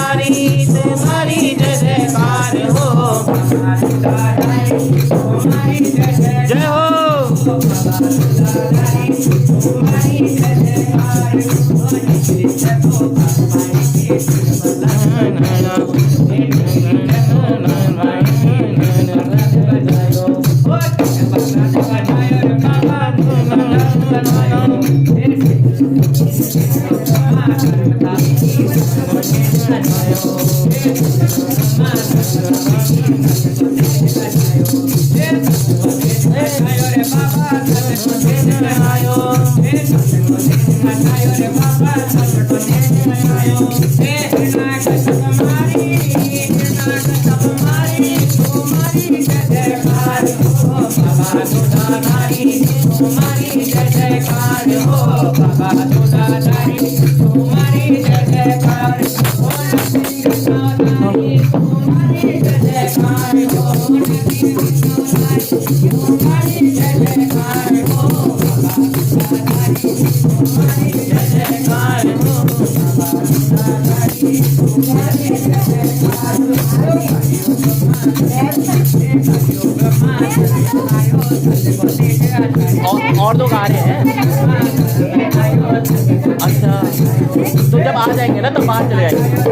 तुम्हारी जय जयकार हो जय हो तुम्हारी जय जयकार हो बाबा दुलारी तुम्हारी जय जयकार हो नरसिंह तुम्हारी जय जयकार हो नरसिंह तुम्हारी जय जयकार हो बाबा दुलारी तुम्हारी जय जयकार हो बाबा दुलारी तुम्हारी जय जयकार और दो गा रहे हैं। अच्छा तो जब आ जाएंगे ना तो बाहर चले जाएंगे।